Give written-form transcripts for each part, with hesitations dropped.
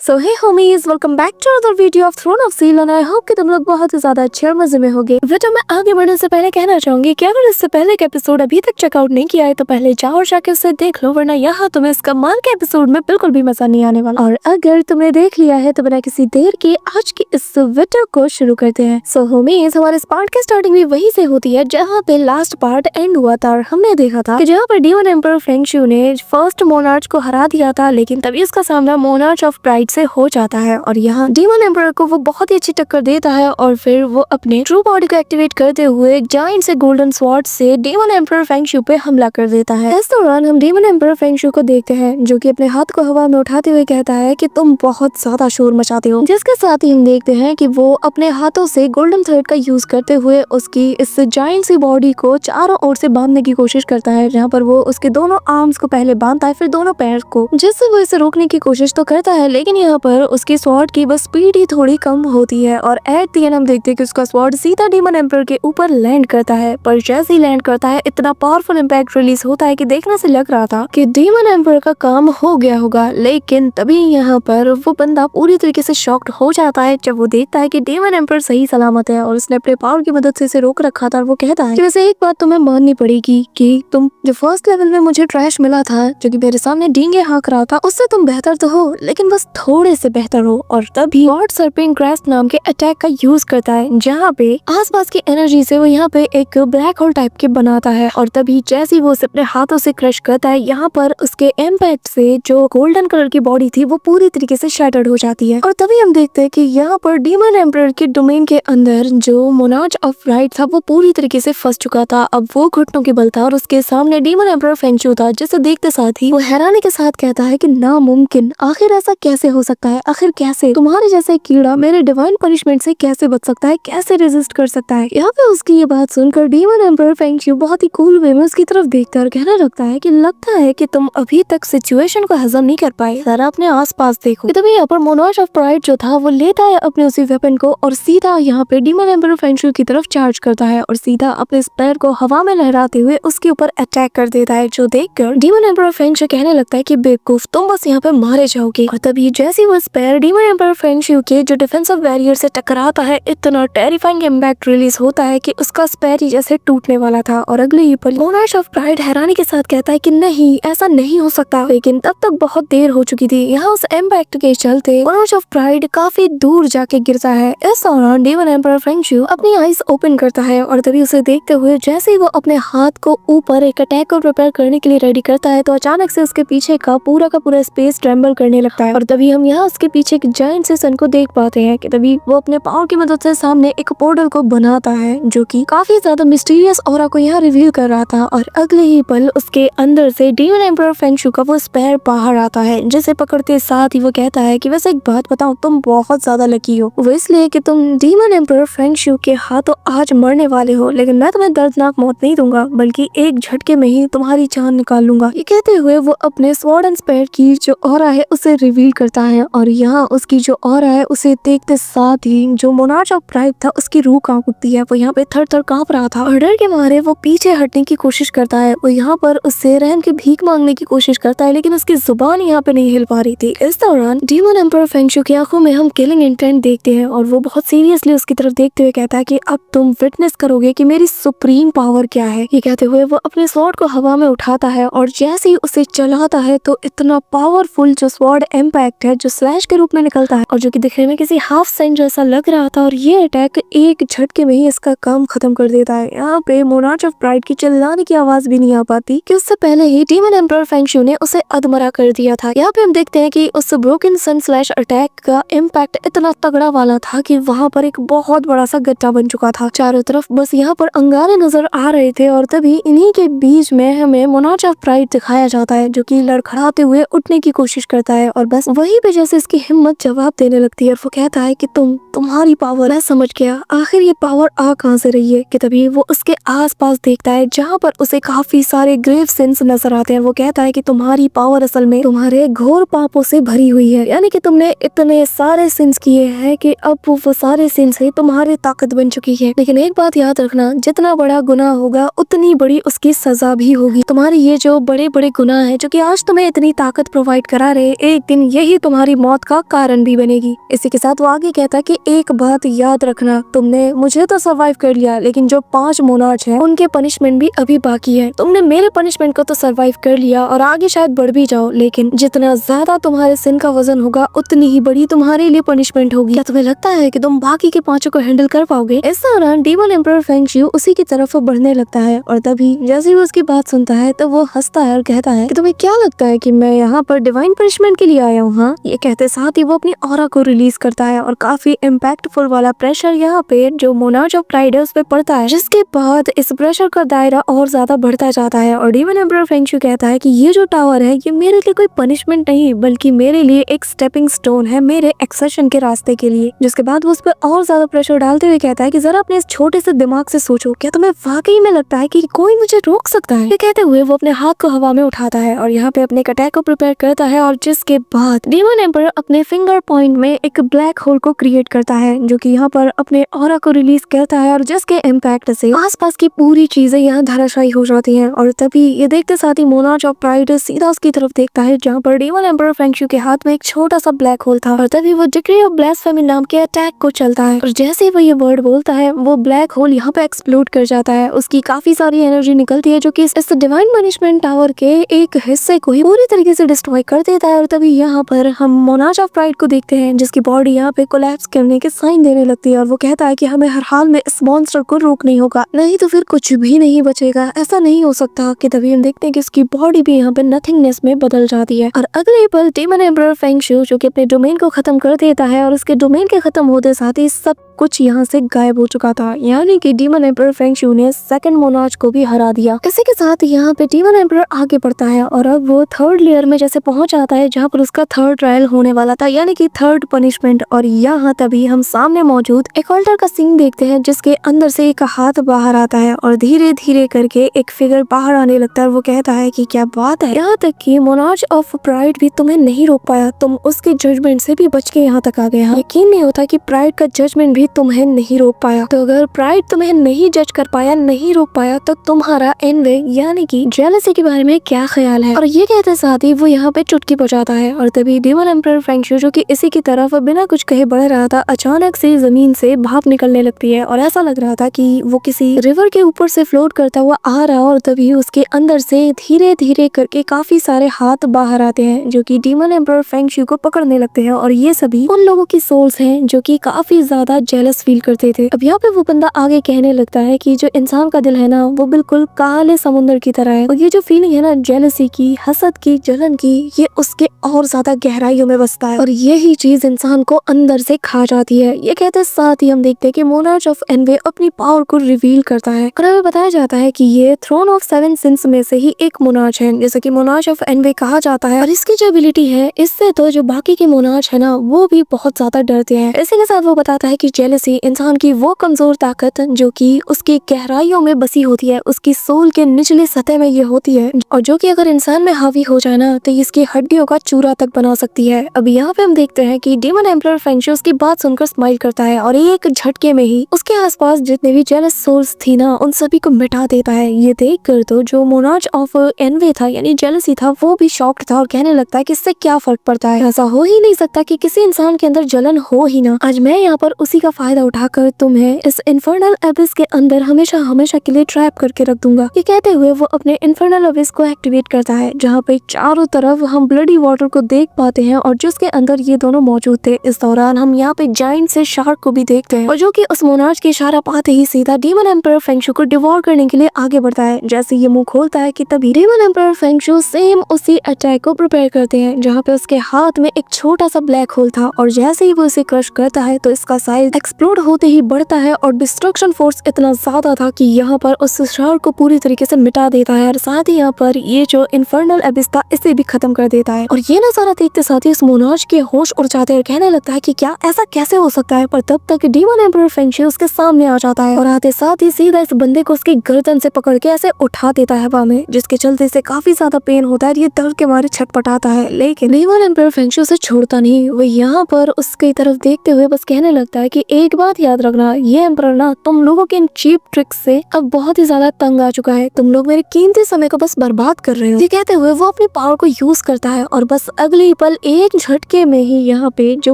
So hey homies, welcome back to other video of throne of seal and I hope कि तुम लोग बहुत ही ज्यादा अच्छे और मजे में होगे। वीडियो में आगे बढ़ने से पहले कहना चाहूंगी कि अगर इससे पहले का एपिसोड अभी तक चेकआउट नहीं किया है तो पहले जाओ और जाके उसे देख लो, वरना यहाँ तुम्हें इस कमाल के एपिसोड में बिल्कुल भी मजा नहीं आने वाला। और अगर तुमने देख लिया है तो बिना किसी देर के आज की इस वीडियो को शुरू करते हैं। सो होमीज, हमारे इस पार्ट की स्टार्टिंग भी वही से होती है जहाँ पे लास्ट पार्ट एंड हुआ था और हमने देखा था कि जहाँ पर डीमन एम्परर फेंगशू ने फर्स्ट मोनार्च को हरा दिया था, लेकिन तभी उसका सामना मोनार्च ऑफ प्राइड से हो जाता है और यहाँ डीमन एम्परर को वो बहुत ही अच्छी टक्कर देता है और फिर वो अपने ट्रू बॉडी को एक्टिवेट करते हुए जायंट से गोल्डन स्वॉर्ड से डीमन एम्परर फेंगशू पे हमला कर देता है। इस दौरान हम डीमन एम्परर फेंगशू को देखते हैं जो कि अपने हाथ को हवा में उठाते हुए कहता है कि तुम बहुत ज्यादा शोर मचाते हो, जिसके साथ ही हम देखते हैं कि वो अपने हाथों से गोल्डन थ्रेड का यूज करते हुए उसकी इस जायंट सी बॉडी को चारों ओर से बांधने की कोशिश करता है, जहाँ पर वो उसके दोनों आर्म्स को पहले बांधता है फिर दोनों पैर को, जिससे वो इसे रोकने की कोशिश तो करता है, लेकिन यहाँ पर उसकी स्वॉर्ड की बस स्पीड ही थोड़ी कम होती है और एट द एंड हम देखते हैं कि उसका स्वॉर्ड सीधा डीमन एम्परर के ऊपर लैंड करता है। पर जैसे ही लैंड करता है इतना पावरफुल इम्पैक्ट रिलीज होता है कि देखने से लग रहा था कि डीमन एम्परर का काम हो गया होगा, लेकिन तभी यहाँ पर वो बंदा पूरी तरीके से शॉक्ड हो जाता है जब वो देखता है कि डीमन एम्परर सही सलामत है और उसने अपने पावर की मदद से इसे रोक रखा था। और वो कहता है कि वैसे एक बात तुम्हें माननी पड़ेगी कि तुम जो फर्स्ट लेवल में मुझे ट्रैश मिला था, जो कि मेरे सामने डींगे हाँक रहा था, उससे तुम बेहतर तो हो, लेकिन बस थोड़े से बेहतर हो। और तभी गॉड सर्पेंट क्रेस्ट नाम के अटैक का यूज करता है, जहाँ पे आसपास की एनर्जी से वो यहाँ पे एक ब्लैक होल टाइप के बनाता है और तभी जैसे ही वो उसे अपने हाथों से क्रश करता है, यहाँ पर उसके इम्पैक्ट से जो गोल्डन कलर की बॉडी थी वो पूरी तरीके से शैटर्ड हो जाती है। और तभी हम देखते हैं कि यहाँ पर डीमन एम्परर के डोमेन के अंदर जो मोनार्च ऑफ प्राइड था वो पूरी तरीके से फंस चुका था। अब वो घुटनों के बल था और उसके सामने डीमन एम्परर फेंगशू था, जिसे देखते साथ ही वो हैरानी के साथ कहता है कि नामुमकिन, आखिर ऐसा कैसे हो सकता है, आखिर कैसे तुम्हारे जैसे कीड़ा मेरे डिवाइन पनिशमेंट से कैसे बच सकता है, कैसे रेजिस्ट कर सकता है। यहाँ पे उसकी ये बात सुनकर डीमन एम्परर फेंगशू बहुत ही कूल वे में उसकी तरफ देखकर कहने लगता है कि लगता है कि तुम अभी तक सिचुएशन को हजम नहीं कर पाए, जरा अपने आसपास देखो। तभी यहाँ पर मोनार्च ऑफ प्राइड जो था वो लेता है अपने उसी वेपन को और सीधा यहाँ पे डीमन एम्परर फेंगशू की तरफ चार्ज करता है और सीधा अपने स्पेयर को हवा में लहराते हुए उसके ऊपर अटैक कर देता है, जो देखकर डीमन एम्परर फेंगशू कहने लगता है कि बेवकूफ, तुम बस यहाँ पे मारे जाओगे। और तभी जैसे वो स्पेयर डीमन एम्परर फेंगशू के जो डिफेंसिव बैरियर से टकराता है, इतना टेरिफाइंग इम्पैक्ट रिलीज होता है कि उसका स्पेयर ही जैसे टूटने वाला था। और अगले ही पल मोनार्च ऑफ प्राइड हैरानी के साथ कहता है कि नहीं, ऐसा नहीं हो सकता, लेकिन तब तक बहुत देर हो चुकी थी। यहाँ उस इम्पैक्ट के चलते मोनार्च ऑफ प्राइड काफी दूर जाके गिरता है। इस दौरान डीमन एम्परर फेंगशू अपनी आईज ओपन करता है और तभी उसे देखते हुए जैसे ही वो अपने हाथ को ऊपर एक अटैक को प्रिपेयर करने के लिए रेडी करता है तो अचानक से उसके पीछे का पूरा स्पेस ट्रेम्बल करने लगता है और तभी हम यहाँ उसके पीछे एक जायंट से सन को देख पाते हैं कि तभी वो अपने पावर की मदद से सामने एक पोर्टल को बनाता है, जो कि काफी ज्यादा मिस्टीरियस ऑरा को यहाँ रिवील कर रहा था। और अगले ही पल उसके अंदर से डीमन एम्परर फेंगशू का वो स्पेयर बाहर आता है, जिसे पकड़ते साथ ही वो कहता है कि वैसे एक बात बताऊं, तुम बहुत ज्यादा लकी हो, वो इसलिए कि तुम डीमन एम्परर फेंगशू के हाथों आज मरने वाले हो, लेकिन मैं तुम्हें दर्दनाक मौत नहीं दूंगा, बल्कि एक झटके में ही तुम्हारी जान निकाल लूंगा। ये कहते हुए वो अपने स्वॉर्ड एंड स्पेयर की जो ऑरा है उसे रिवील करता है और यहाँ उसकी जो ऑरा है उसे देखते साथ ही जो मोनार्च ऑफ प्राइड था उसकी रूह कांप उठती है। वो यहाँ पे थर थर कांप रहा था और डर के मारे वो पीछे हटने की कोशिश करता है। वो यहाँ पर उससे रहम की भीख मांगने की कोशिश करता है, लेकिन उसकी जुबान यहाँ पे नहीं हिल पा रही थी। इस दौरान डीमन एम्परर फेंगशू की आंखों में हम किलिंग इंटेंट देखते हैं और वो बहुत सीरियसली उसकी तरफ देखते हुए कहता है कि अब तुम विटनेस करोगे कि मेरी सुप्रीम पावर क्या है। ये कहते हुए वो अपने स्वॉर्ड को हवा में उठाता है और जैसे ही उसे चलाता है तो इतना पावरफुल जो स्वॉर्ड इम्पैक्ट है जो स्लैश के रूप में निकलता है और जो कि दिखने में किसी हाफ सेंट जैसा लग रहा था और ये अटैक एक झटके में ही इसका काम खत्म कर देता है। यहाँ पे मोनार्च ऑफ प्राइड की चिल्लाने की आवाज भी नहीं आ पाती कि उससे पहले ही डीमन एम्परर फेंगशू ने उसे अधमरा कर दिया था। यहाँ पे हम देखते हैं कि उस ब्रोकन सन स्लैश अटैक का इम्पैक्ट इतना तगड़ा वाला था कि वहाँ पर एक बहुत बड़ा सा गड्ढा बन चुका था, चारों तरफ बस यहाँ पर अंगारे नजर आ रहे थे और तभी इन्हीं के बीच में हमें मोनार्च ऑफ प्राइड दिखाया जाता है, जो कि लड़खड़ाते हुए उठने की कोशिश करता है और बस वही पे जैसे इसकी हिम्मत जवाब देने लगती है और वो कहता है कि तुम्हारी पावर, मैं समझ गया, आखिर ये पावर आ कहां से रही है। कि तभी वो उसके आसपास देखता है जहां पर उसे काफी सारे ग्रेव सिंस नजर आते हैं। वो कहता है कि तुम्हारी पावर असल में तुम्हारे घोर पापों से भरी हुई है, यानी कि तुमने इतने सारे सिंस किए हैं कि अब वो सारे सिंस ही तुम्हारी ताकत बन चुकी है। लेकिन एक बात याद रखना, जितना बड़ा गुनाह होगा उतनी बड़ी उसकी सजा भी होगी। तुम्हारी ये जो बड़े बड़े गुनाह है जो कि आज तुम्हें इतनी ताकत प्रोवाइड करा रहे, एक दिन यही तुम्हें तुम्हारी मौत का कारण भी बनेगी। इसी के साथ वो आगे कहता है कि एक बात याद रखना, तुमने मुझे तो सर्वाइव कर लिया, लेकिन जो 5 मोनार्च हैं उनके पनिशमेंट भी अभी बाकी है। तुमने मेरे पनिशमेंट को तो सर्वाइव कर लिया और आगे शायद बढ़ भी जाओ, लेकिन जितना ज्यादा तुम्हारे सिन का वजन होगा उतनी ही बड़ी तुम्हारे लिए पनिशमेंट होगी। क्या तुम्हें लगता है कि तुम बाकी के 5 को हैंडल कर पाओगे? इस दौरान डीमन एम्परर फेंगशिu उसी की तरफ बढ़ने लगता है और तभी जैसे वो उसकी बात सुनता है तो वो हंसता है और कहता है कि तुम्हें क्या लगता है कि मैं यहाँ पर डिवाइन पनिशमेंट के लिए आया हूँ? हाँ, ये कहते साथ ही वो अपनी ऑरा को रिलीज करता है और काफी इम्पैक्टफुल वाला प्रेशर यहाँ पे जो मोनार्च ऑफ प्राइड है उस पे पड़ता है, जिसके बाद इस प्रेशर का दायरा और ज्यादा बढ़ता जाता है। और डीमन एम्परर फेंगशिu कहता है कि ये जो टावर है ये मेरे लिए कोई पनिशमेंट नहीं बल्कि मेरे लिए एक स्टेपिंग स्टोन है मेरे एक्सेशन के रास्ते के लिए। जिसके बाद वो उस पर और ज्यादा प्रेशर डालते हुए कहता है कि जरा अपने इस छोटे से दिमाग से सोचो, क्या तुम्हें वाकई में लगता है कि कोई मुझे रोक सकता है? ये कहते हुए वो अपने हाथ को हवा में उठाता है और यहाँ पे अपने अटैक को प्रिपेयर करता है और जिसके बाद डीमन एम्परर अपने फिंगर पॉइंट में एक ब्लैक होल को क्रिएट करता है जो कि यहाँ पर अपने ऑरा को रिलीज करता है और जिसके इम्पैक्ट से आसपास की पूरी चीजें यहाँ धराशायी हो जाती हैं। और तभी ये देखते साथ ही मोनार्च ऑफ प्राइड सीधा उसकी तरफ देखता है जहाँ पर डीमन एम्परर फेंगशिu के हाथ में एक छोटा सा ब्लैक होल था और तभी वो डिक्री ऑफ ब्लास्फेमी नाम के अटैक को चलता है और जैसे ही वो ये वर्ड बोलता है वो ब्लैक होल यहाँ पे एक्सप्लोड कर जाता है। उसकी काफी सारी एनर्जी निकलती है जो कि इस डिवाइन पनिशमेंट टावर के एक हिस्से को ही पूरी तरीके से डिस्ट्रॉय कर देता है। और तभी यहाँ पर हम मोनार्च ऑफ प्राइड को देखते हैं जिसकी बॉडी यहाँ पे कोलैप्स करने के साइन देने लगती है और वो कहता है कि हमें हर हाल में इस मॉन्स्टर को रोकना ही होगा, नहीं तो फिर कुछ भी नहीं बचेगा, ऐसा नहीं हो सकता। कि तभी हम देखते हैं कि उसकी बॉडी भी यहाँ पे नथिंगनेस में बदल जाती है और अगले पल डीमन एम्परर फेंगशिu जो कि अपने डोमेन को खत्म कर देता है और उसके डोमेन के खत्म होते साथ ही सब कुछ यहाँ से गायब हो चुका था, यानी कि डीमन एम्परर फेंगशिu ने सेकंड मोनार्च को भी हरा दिया। इसी के साथ यहाँ पे डीमन एम्परर आगे बढ़ता है और अब वो थर्ड लेयर में जैसे पहुंच जाता है जहाँ पर उसका थर्ड ट्रायल होने वाला था, यानी कि थर्ड पनिशमेंट। और यहाँ तभी हम सामने मौजूद एक ऑल्टर का सीन देखते हैं जिसके अंदर से एक हाथ बाहर आता है और धीरे धीरे करके एक फिगर बाहर आने लगता है और वो कहता है कि क्या बात है, यहाँ तक कि मोनार्च ऑफ प्राइड भी तुम्हें नहीं रोक पाया, तुम उसके जजमेंट से भी बच के यहाँ तक आ गए। यकीन नहीं होता कि प्राइड का जजमेंट भी तुम्हें नहीं रोक पाया। तो अगर प्राइड तुम्हें नहीं जज कर पाया, नहीं रोक पाया, तो तुम्हारा एनवे यानी कि जेलसी के बारे में क्या ख्याल है? और ये कहते साथ ही वो यहाँ पे चुटकी बजाता है और तभी डीमन एम्परर फेंगशिu जो कि इसी की तरफ बिना कुछ कहे बढ़ रहा था अचानक से जमीन से भाप निकलने लगती है और ऐसा लग रहा था कि वो किसी रिवर के ऊपर से फ्लोट करता हुआ आ रहा और तभी उसके अंदर से धीरे धीरे करके काफी सारे हाथ बाहर आते हैं जो कि डीमन एम्परर फेंगशिu को पकड़ने लगते हैं और ये सभी उन लोगों की सोल्स हैं जो कि काफी ज्यादा जेलस फील करते थे। अब यहाँ पे वो बंदा आगे कहने लगता है कि जो इंसान का दिल है ना वो बिल्कुल काले समुद्र की तरह है और ये जो फीलिंग है ना जेलसी की, हसद की, जलन की, ये उसके और ज्यादा गहराइयों में बसता है और यही चीज इंसान को अंदर से खा जाती है। ये कहते साथ ही हम देखते हैं कि मोनार्च ऑफ एनवे अपनी पावर को रिवील करता है और हमें बताया जाता है कि ये थ्रोन ऑफ 7 सिंस में से ही एक मोनार्च है जैसे कि मोनार्च ऑफ एनवे कहा जाता है और इसकी जो एबिलिटी है इससे तो जो बाकी के मोनार्च है ना वो भी बहुत ज्यादा डरते हैं। इसी के साथ वो बताता है कि जेलसी इंसान की वो कमजोर ताकत जो कि उसकी गहराइयों में बसी होती है, उसकी सोल के निचली सतह में ये होती है और जो कि अगर इंसान में हावी हो जाए ना तो इसकी हड्डियों का चूरा तक बना सकती है। अब यहाँ पे हम देखते हैं कि डीमन एम्परर फेंगशिu उसकी बात सुनकर स्माइल करता है और एक झटके में ही उसके आसपास जितने भी जेलस सोल्स थी ना उन सभी को मिटा देता है। ये देख कर तो जो मोनार्च ऑफ एनवे था यानी जेलसी था वो भी शॉक्ड था और कहने लगता है कि इससे क्या फर्क पड़ता है, ऐसा हो ही नहीं सकता कि किसी इंसान के अंदर जलन हो ही ना। आज मैं यहाँ पर उसी का फायदा उठाकर तुम्हें इस इन्फर्नल एबिस के अंदर हमेशा हमेशा के लिए ट्रैप करके रख दूंगा। ये कहते हुए वो अपने इन्फर्नल एबिस को एक्टिवेट करता है जहाँ पे चारों तरफ हम ब्लडी वाटर को देख पाते हैं और जिसके अंदर ये दोनों मौजूद थे। इस दौरान हम यहाँ पे जाइंट से शार्क को भी देखते हैं और जो कि उस मोनार्च के इशारा पाते ही सीधा डीमन एम्परर फेंगशिu को डिवोर करने के लिए आगे बढ़ता है। जैसे ये मुंह खोलता है कि तभी डीमन एम्परर फेंगशिu सेम उसी अटैक को प्रिपेयर करते हैं जहाँ पे उसके हाथ में एक छोटा सा ब्लैक होल था और जैसे ही वो इसे क्रश करता है तो इसका साइज एक्सप्लोड होते ही बढ़ता है और डिस्ट्रक्शन फोर्स इतना ज्यादा था कि यहाँ पर उस शार्क को पूरी तरीके से मिटा देता है और साथ ही यहाँ पर ये जो इन्फर्नल एबिस था इसे भी खत्म कर देता है। और ये नजारा देखते साथ ही इस मोनार्च के होश उड़ जाते हैं, कहने लगता है कि क्या ऐसा कैसे हो सकता है। पर तब तक डीमन एम्परर फेंगशिu उसके सामने आ जाता है और आते साथ ही सीधा इस बंदे को उसकी गर्दन से पकड़ के ऐसे उठा देता है हवा में, जिसके चलते इसे काफी ज्यादा पेन होता है। ये दर्द के मारे छटपटाता है लेकिन डीमन एम्परर फेंगशिu उसे छोड़ता नहीं। वो यहाँ पर उसकी तरफ देखते हुए बस कहने लगता है कि एक बात याद रखना, ये एम्परर ना तुम लोगों के इन चीप ट्रिक्स से अब बहुत ही ज्यादा तंग आ चुका है। तुम लोग मेरे कीमती समय को बस बर्बाद कर रहे हो। ये कहते हुए वो अपनी पावर को यूज करता है और बस अगले ही पल एक झटके में ही यहाँ पे जो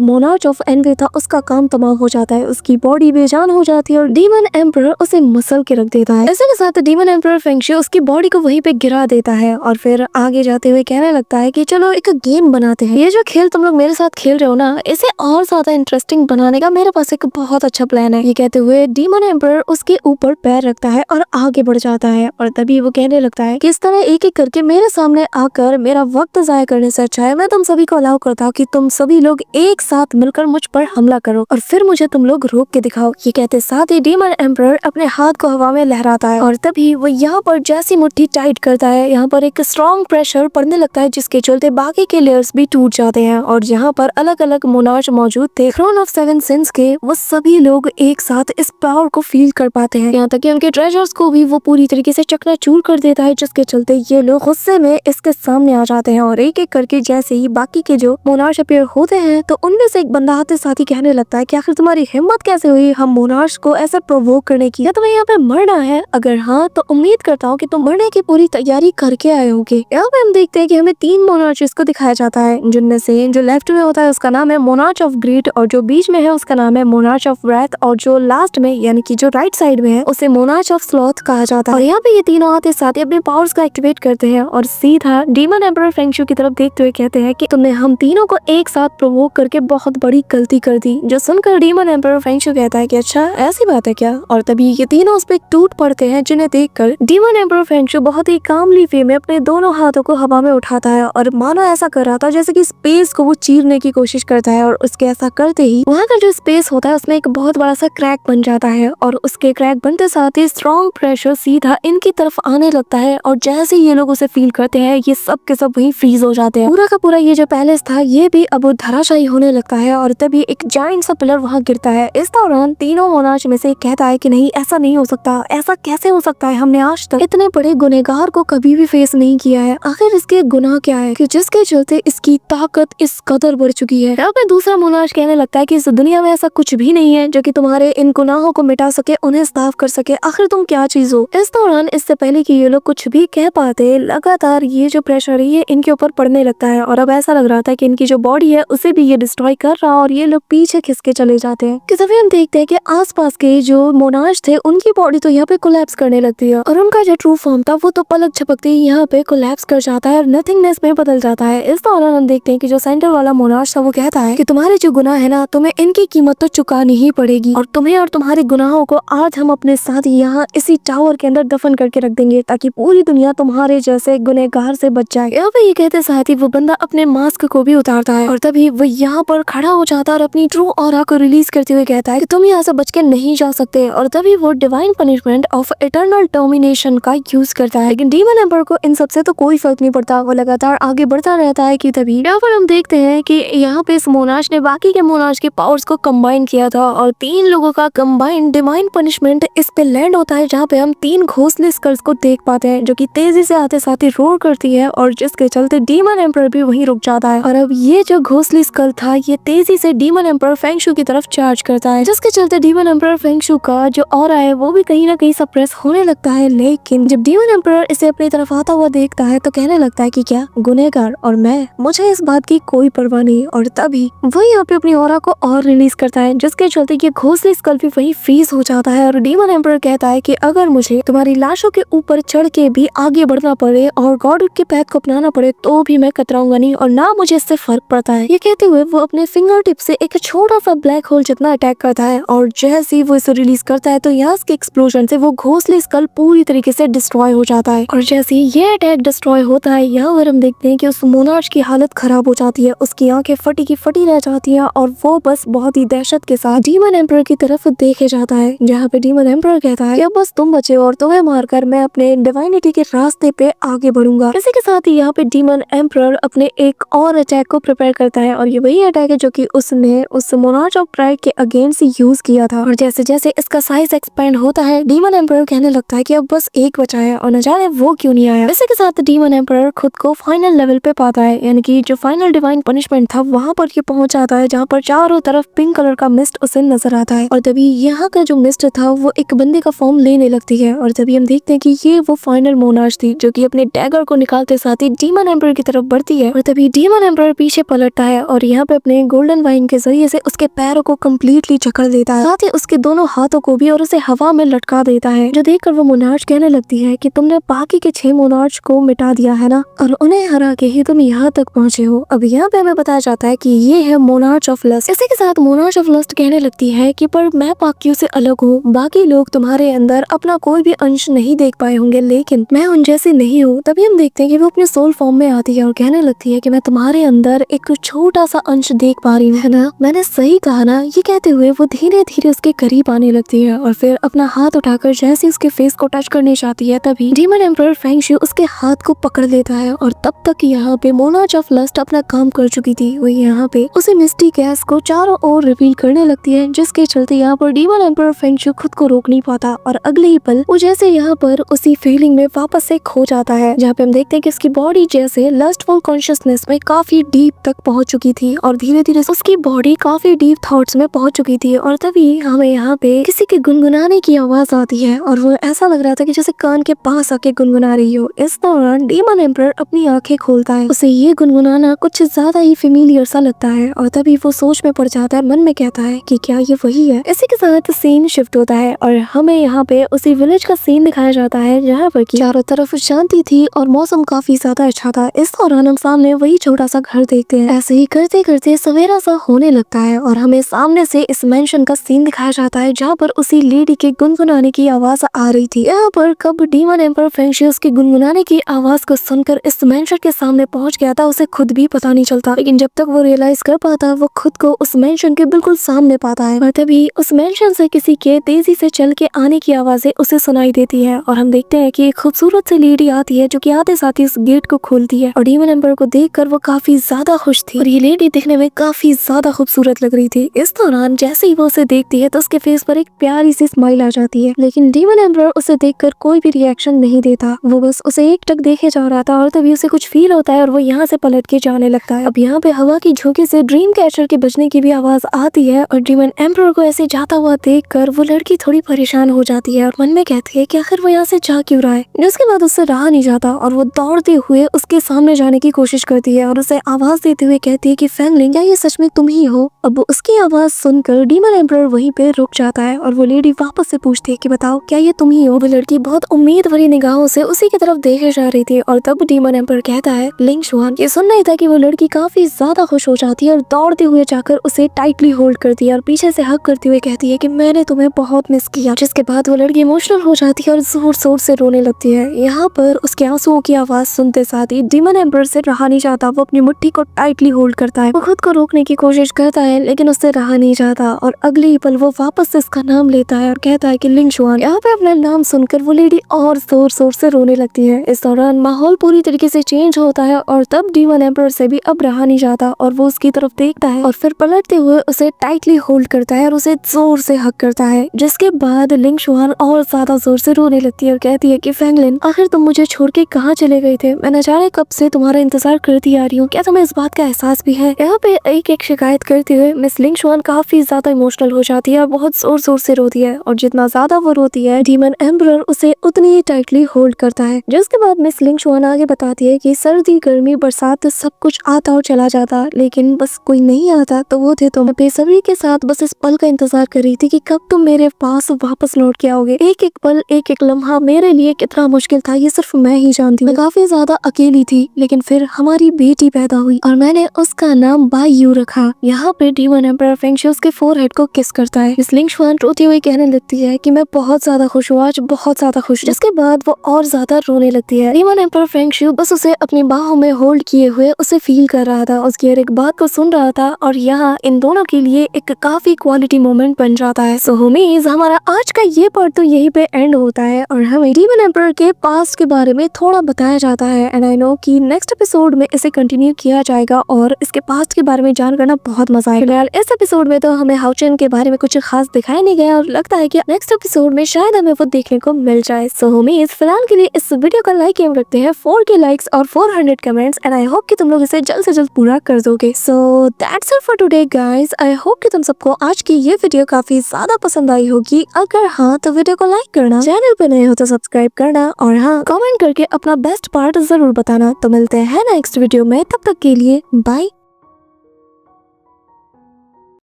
मोनार्च ऑफ एनवी था उसका काम तमाम हो जाता है। उसकी बॉडी बेजान हो जाती है और डीमन एम्परर उसे मसल के रख देता है। इसी के साथ डीमन एम्परर फेंगशू उसकी बॉडी को वहीं पे गिरा देता है और फिर आगे जाते हुए कहने लगता है कि चलो एक गेम बनाते हैं। ये जो खेल तुम लोग मेरे साथ खेल रहे हो ना, इसे और ज्यादा इंटरेस्टिंग बनाने का मेरे पास एक बहुत अच्छा प्लान है। ये कहते हुए डीमन एम्परर उसके ऊपर पैर रखता है और आगे बढ़ जाता है और तभी वो कहने लगता है कि इस तरह एक एक करके मेरे सामने आकर मेरा वक्त जाया करने से अच्छा है मैं तुम सभी को अलाउ करता हूँ कि तुम सभी लोग एक साथ मिलकर मुझ पर हमला करो और फिर मुझे तुम लोग रोक के दिखाओ। ये कहते साथ ही डीमन एम्परर अपने हाथ को हवा में लहराता है और तभी वो यहाँ पर जैसी मुट्ठी टाइट करता है, यहाँ पर एक स्ट्रॉन्ग प्रेशर पड़ने लगता है जिसके चलते बाकी के लेयर्स भी टूट जाते हैं और जहाँ पर अलग अलग मोनार्च मौजूद थे थ्रोन ऑफ सेवन सिंस के, वो सभी लोग एक साथ इस पावर को फील कर पाते हैं। यहाँ तक कि उनके ट्रेजर्स को भी वो पूरी तरीके से चकनाचूर कर देता है जिसके चलते ये लोग गुस्से में इसके सामने आ जाते हैं और एक एक करके जैसे ही बाकी के जो मोनार्च अपीयर होते हैं तो उनमें से एक बंदा आते साथ ही कहने लगता है कि आखिर तुम्हारी हिम्मत कैसे हुई हम मोनार्च को ऐसा प्रोवोक करने की, या तुम्हें यहाँ पे मरना है? अगर हाँ तो उम्मीद करता हूँ कि तुम मरने की पूरी तैयारी करके आए होगे। यहाँ पे हम देखते हैं कि हमें 3 मोनार्चेस को दिखाया जाता है जिनमें से जो लेफ्ट में होता है उसका नाम है मोनार्च ऑफ ग्रीड और जो बीच में है उसका नाम है मोनार्च ऑफ ब्रेथ और जो लास्ट में यानी कि जो राइट साइड में है उसे मोनार्च ऑफ स्लॉथ कहा जाता है। और यहाँ पे ये तीनों आते साथ ही अपने पावर्स को एक्टिवेट करते हैं और सीधा डीमन एम्परर फेंगशू की तरफ देखते हुए कहते हैं कि तुमने हम तीनों को एक साथ प्रोवोक करके बहुत बड़ी गलती कर दी। जो सुनकर डीमन एम्परर फेंगशू कहता है कि अच्छा ऐसी बात है क्या, और तभी ये तीनों उस पे टूट पड़ते हैं जिन्हें देखकर डीमन एम्परर फेंगशू बहुत ही कामली वे में अपने दोनों हाथों को हवा में उठाता है और मानो ऐसा कर रहा था जैसे कि स्पेस को वो चीरने की कोशिश करता है और उसके ऐसा करते ही वहाँ का जो स्पेस होता है उसमें एक बहुत बड़ा सा क्रैक बन जाता है और उसके क्रैक बनते साथ ही स्ट्रॉन्ग प्रेशर सीधा इनकी तरफ आने लगता है और जैसे ये लोग उसे फील करते हैं ये सब के सब वहीं फ्रीज हो जाते हैं। पूरा का पूरा ये जो पैलेस था ये भी अब धराशायी होने लगता है और तभी एक जायंट सा पिलर वहाँ गिरता है। इस दौरान तीनों मोनार्च में से कहता है कि नहीं ऐसा नहीं हो सकता, ऐसा कैसे हो सकता है, हमने आज तक इतने बड़े गुनहगार को कभी भी फेस नहीं किया है, आखिर इसके गुनाह क्या है कि जिसके चलते इसकी ताकत इस कदर बढ़ चुकी है। अब दूसरा मोनार्च कहने लगता है कि इस दुनिया में ऐसा कुछ भी नहीं है जो कि तुम्हारे इन गुनाहों को मिटा सके, उन्हें साफ कर सके, आखिर तुम क्या चीज हो। इस दौरान इससे पहले कि ये लोग कुछ भी कह पाते लगातार ये जो प्रेशर है ये इनके ऊपर पड़ने लगता है और अब ऐसा लग रहा था कि इनकी जो बॉडी है उसे भी ये डिस्ट्रॉय कर रहा और ये लोग पीछे खिसके चले जाते हैं। कि तभी हम देखते हैं कि आसपास के जो मोनार्च थे उनकी बॉडी तो यहाँ पे कोलैप्स करने लगती है और उनका जो ट्रू फॉर्म था वो तो पलक झपकते ही यहाँ पे कोलैप्स कर जाता है और नथिंगनेस में बदल जाता है। इस दौरान हम देखते हैं कि जो सेंटर वाला मोनार्च था वो कहता है कि तुम्हारे जो गुनाह है ना तुम्हें इनकी कीमत तो चुकानी ही पड़ेगी और तुम्हें और तुम्हारे गुनाहों को आज हम अपने साथ यहाँ इसी टावर के अंदर दफन करके रख देंगे ताकि पूरी दुनिया तुम्हारे जैसे गुनहगार से बच जाए। यहाँ पे ये कहते साथ ही वो बंदा अपने मास्क को भी उतारता है और तभी वो यहाँ पर खड़ा हो जाता है और अपनी ट्रू ऑरा को रिलीज करते हुए कहता है कि तुम यहाँ से बच के नहीं जा सकते और तभी वो divine punishment of eternal termination का यूज करता है। लेकिन डीमन एम्परर को इन सबसे तो कोई फर्क नहीं पड़ता, वो लगातार आगे बढ़ता रहता है कि तभी यहाँ पर हम देखते हैं कि यहाँ पे इस मोनार्च ने बाकी के मोनार्च के पावर्स को कंबाइन किया था और 3 लोगों का कंबाइंड डिवाइन पनिशमेंट इस पे लैंड होता है जहाँ पे हम 3 घोंसले स्कल्स को देख पाते हैं जो कि तेजी से आते साथ ही रोर करती है और जिसके चलते डीमन एम्परर भी वहीं रुक जाता है। और अब ये जो घोंसले स्कल था ये तेजी से डीमन एम्परर फेंगशू की तरफ चार्ज करता है जिसके चलते डीमन एम्परर फेंगशू का जो ऑरा है वो भी कहीं ना कहीं सप्रेस होने लगता है। लेकिन जब डीमन एम्परर इसे अपनी तरफ आता हुआ देखता है तो कहने लगता है कि क्या गुनहगार और मैं, मुझे इस बात की कोई परवाह नहीं। और तभी वो यहाँ पे अपनी ऑरा को और रिलीज करता है जिसके चलते ये घोंसले स्कल भी वही फ्रीज हो जाता है और डीमन एम्परर कहता है कि अगर मुझे तुम्हारी लाशों के ऊपर चढ़ के भी आगे बढ़ना पड़े और गॉड के पैथ को अपनाना पड़े तो भी मैं कतराऊंगा नहीं और ना मुझे इससे फर्क पड़ता है। ये कहते हुए वो अपने फिंगर टिप से एक छोटा सा ब्लैक होल जितना अटैक करता है और जैसे ही वो इसे रिलीज करता है तो यहाँ के एक्सप्लोजन से वो घोंसले स्कल पूरी तरीके से डिस्ट्रॉय हो जाता है। और जैसे ही ये अटैक डिस्ट्रॉय होता है यहाँ पर हम देखते हैं कि उस मोनार्च की हालत खराब हो जाती है, उसकी आंखें फटी की फटी रह जाती है और वो बस बहुत ही दहशत के साथ डीमन एम्परर की तरफ देखे जाता है जहाँ पे डीमन एम्परर कहता है कि अब बस तुम बचे और तुम्हें मारकर मैं अपने डिवाइनिटी के रास्ते पे आगे बढ़ूंगा। इसी के साथ ही यहाँ पे डीमन एम्परर अपने एक और अटैक को प्रिपेयर करता है और ये वही अटैक है जो कि उसने उस मोनार्च ऑफ प्राइड के अगेंस्ट यूज किया था। और जैसे जैसे इसका साइज एक्सपेंड होता है डीमन एम्परर कहने लगता है कि अब बस एक बचा है और न जाने वो क्यों नहीं आया। इसी के साथ डीमन एम्परर खुद को फाइनल लेवल पे पाता है यानी कि जो फाइनल डिवाइन पनिशमेंट था वहां पर ये पहुंच जाता है जहाँ पर चारों तरफ पिंक कलर का मिस्ट मिस्ट उसे नजर आता है और तभी यहाँ का जो मिस्ट था वो एक बंदे का फॉर्म लेने लगती है और तभी हम देखते हैं कि ये वो फाइनल मोनार्च थी जो कि अपने डैगर को निकालते साथ ही डीमन एम्पर की तरफ बढ़ती है और तभी डीमन एम्पर पीछे पलटता है और यहाँ पे अपने गोल्डन वाइन के जरिए से उसके पैरों को कम्प्लीटली जकड़ देता है, साथ ही उसके दोनों हाथों को भी और उसे हवा में लटका देता है, जो देखकर वो मोनार्च कहने लगती है कि तुमने बाकी के 6 मोनार्च को मिटा दिया है ना, और उन्हें हरा के ही तुम यहाँ तक पहुँचे हो। अब यहाँ पे हमें बताया जाता है कि ये है मोनार्च ऑफ लस्ट। इसी के साथ मोनार्च ऑफ लस्ट कहने लगती है कि पर मैं बाकियों से अलग हूँ, बाकी लोग तुम्हारे अंदर अपना कोई भी अंश नहीं देख पाए होंगे लेकिन मैं उन जैसी नहीं हूँ। तभी हम देखते हैं कि वो अपने सोल फॉर्म में आती है और कहने लगती है कि मैं तुम्हारे अंदर एक छोटा सा अंश देख पा रही हूँ, है ना, मैंने सही कहा ना। ये कहते हुए वो धीरे धीरे उसके करीब आने लगती है और फिर अपना हाथ उठाकर जैसे उसके फेस को टच करने जाती है तभी डीमन एम्परर फेंग शू उसके हाथ को पकड़ लेता है और तब तक यहाँ पे मोनार्च ऑफ लस्ट अपना काम कर चुकी थी। वो यहाँ पे उसे मिस्टी गैस को चारों ओर रिवील करने लगती है, जिसके चलते यहाँ पर डीमन एम्परर फेंग शू खुद को रोक नहीं पाता और अगले ही पल वो जैसे यहाँ पर उसी फीलिंग में वापस से खो जाता है, जहाँ पे हम देखते हैं कि उसकी बॉडी जैसे लस्टफुल कॉन्शियसनेस में काफी डीप तक पहुंच चुकी थी और धीरे धीरे उसकी बॉडी काफी डीप थॉट्स में पहुंच चुकी थी। और तभी हमें यहाँ पे किसी के गुनगुनाने की आवाज आती है और वो ऐसा लग रहा था कि जैसे कान के पास आके गुनगुना रही हो। इस दौरान डीमन एम्परर अपनी आंखें खोलता है, उसे ये गुनगुनाना कुछ ज्यादा ही फेमिलियर सा लगता है और तभी वो सोच में पड़ जाता है, मन में कहता है कि क्या ये वही है। इसी के साथ सीन शिफ्ट होता है और हमें यहाँ पे उसी विलेज का सीन दिखाया जाता है जहाँ पर चारों तरफ शांति थी और मौसम काफी ज्यादा अच्छा था। इस दौरान हम सामने वही छोटा सा घर देखते हैं। ऐसे ही करते करते सवेरा सा होने लगता है और हमें सामने से इस मेंशन का सीन दिखाया जाता है जहाँ पर उसी लेडी के गुनगुनाने की आवाज आ रही थी। यहाँ पर कब डीमन एम्परर फेंग शू उसके गुनगुनाने की आवाज को सुनकर इस मेंशन के सामने पहुंच गया था, उसे खुद भी पता नहीं चलता, लेकिन जब तक वो रियलाइज कर पाता वो खुद को उस मेंशन के बिल्कुल सामने पाता है और तभी उस मेंशन से किसी के तेजी से चल के आने की आवाजें उसे सुनाई देती है और हम देखते हैं कि एक खूबसूरत सी लेडी आती है जो कि आते साथ ही उस गेट को खोलती है और डीमन एम्परर को देखकर वो काफी ज्यादा खुश थी और ये लेडी दिखने में काफी ज्यादा खूबसूरत लग रही थी। इस दौरान जैसे ही वो उसे देखती है तो उसके फेस पर एक प्यारी सी स्माइल आ जाती है, लेकिन डीमन एम्परर उसे देखकर कोई भी रिएक्शन नहीं देता, वो बस उसे एक टक देखे जा रहा था और तभी उसे कुछ फील होता है और वो यहाँ से पलट के जाने लगता है। अब यहाँ पे हवा की झोंके से ड्रीम कैचर के बजने की भी आवाज आती है और डीमन एम्परर को ऐसे जाता हुआ देखकर वो लड़की थोड़ी परेशान हो जाती है और मन में कहती है कि आखिर वो यहाँ से जा क्यों रहा है। उसके बाद उससे रहा नहीं जाता और वो दौड़ते हुए उसके सामने जाने की कोशिश करती है और उसे आवाज देते हुए कहती है कि फैंगलिंग, क्या ये सच में तुम ही हो? अब उसकी आवाज सुनकर डीमन एम्परर वहीं पे रुक जाता है और वो लेडी वापस से पूछती है कि बताओ क्या ये तुम ही हो? वो लड़की बहुत उम्मीद भरी निगाहों से उसी की तरफ देखे जा रही थी और तब डीमन एम्परर कहता है लिंग शुआन। ये सुनना ही था कि वो लड़की काफी ज्यादा खुश हो जाती है और दौड़ते हुए जाकर उसे टाइटली होल्ड करती है और पीछे से हक करते हुए कहती है कि मैंने तुम्हें बहुत मिस किया, जिसके बाद वो लड़की इमोशनल हो जाती है और जोर जोर से रोने लगती है। यहाँ पर उसके आंसुओं की आवाज सुनते साथ ही डीमन एम्परर से रहा नहीं जाता, वो अपनी मुट्ठी को टाइटली होल्ड करता है, वो खुद को रोकने की कोशिश करता है लेकिन उससे रहा नहीं जाता और अगले ही पल वो वापस से इसका नाम लेता है और कहता है कि लिंग शुआन। यहाँ पे अपना नाम सुनकर वो लेडी और जोर जोर से रोने लगती है। इस दौरान माहौल पूरी तरीके से चेंज होता है और तब डीमन एम्परर से भी अब रहा नहीं जाता और वो उसकी तरफ देखता है और फिर पलटते हुए उसे टाइटली होल्ड करता है और उसे जोर से हक करता है, जिसके बाद लिंग शुआन और ज्यादा जोर से रोने लगती है और कहती है कि फैंगलिन, आखिर तुम मुझे छोड़ के कहाँ चले गए थे? मैं न जाने कब से तुम्हारा इंतजार करती आ रही हूँ, क्या तुम्हें इस बात का एहसास भी है? यहाँ पे एक एक शिकायत करते हुए मिस लिंग शुआन काफी ज्यादा इमोशनल हो जाती है और बहुत जोर जोर से रोती है और जितना ज्यादा वो रोती है डीमन एम्परर उसे उतनी ही टाइटली होल्ड करता है। जिसके बाद मिस लिंग शुआन आगे बताती है कि सर्दी गर्मी बरसात सब कुछ आता और चला जाता, लेकिन बस कोई नहीं आता तो वो थे तुम। बेसब्री के साथ बस इस पल का इंतजार कर रही थी कि कब तुम मेरे पास वापस लौट के आओगे। एक एक पल एक एक लम्हा मेरे लिए कितना मुश्किल था ये सिर्फ मैं ही जानती हूँ। मैं काफी ज्यादा अकेली थी, लेकिन फिर हमारी बेटी पैदा हुई और मैंने उसका नाम बाई यू रखा। यहाँ पे डीमन एम्परर फेंग शू उसके फोरहेड को किस करता है। मिस लिंग शुआन रोती हुई कहने लगती है कि मैं बहुत ज्यादा खुश हूँ, आज बहुत ज्यादा खुश। जिसके बाद वो और ज्यादा रोने लगती है। डीमन एम्परर फेंग शू बस उसे अपनी बाहों में होल्ड किए हुए उसे फील कर रहा था, उसकी हर एक बात को सुन रहा था और यहाँ इन दोनों के लिए एक काफी क्वालिटी मोमेंट बन जाता है। सो होमीज, हमारा आज का ये पार्ट तो यहीं पे एंड होता है और हमें डीमन एम्परर के पास्ट के बारे में थोड़ा बताया जाता है एंड आई नो कि नेक्स्ट एपिसोड में इसे कंटिन्यू किया जाएगा और इसके पास्ट के बारे में जान करना बहुत मजा आएगा। फिलहाल इस एपिसोड में तो हमें हाउचेन के बारे में कुछ खास दिखाया नहीं गया और लगता है कि नेक्स्ट एपिसोड में शायद हमें वो देखने को मिल जाए। सो होमीज, फिलहाल के लिए इस वीडियो का लाइक एम रखते हैं 4K लाइक्स और 400 कमेंट्स एंड आई होप कि तुम लोग इसे जल्द से जल्द पूरा कर दोगे। So that's it for today guys. I hope कि तुम सबको आज की ये वीडियो काफी ज्यादा पसंद आई होगी। अगर हाँ तो वीडियो को लाइक करना, चैनल पे नए हो तो सब्सक्राइब करना और हाँ कमेंट करके अपना बेस्ट पार्ट जरूर बताना। तो मिलते हैं नेक्स्ट वीडियो में, तब तक के लिए बाय।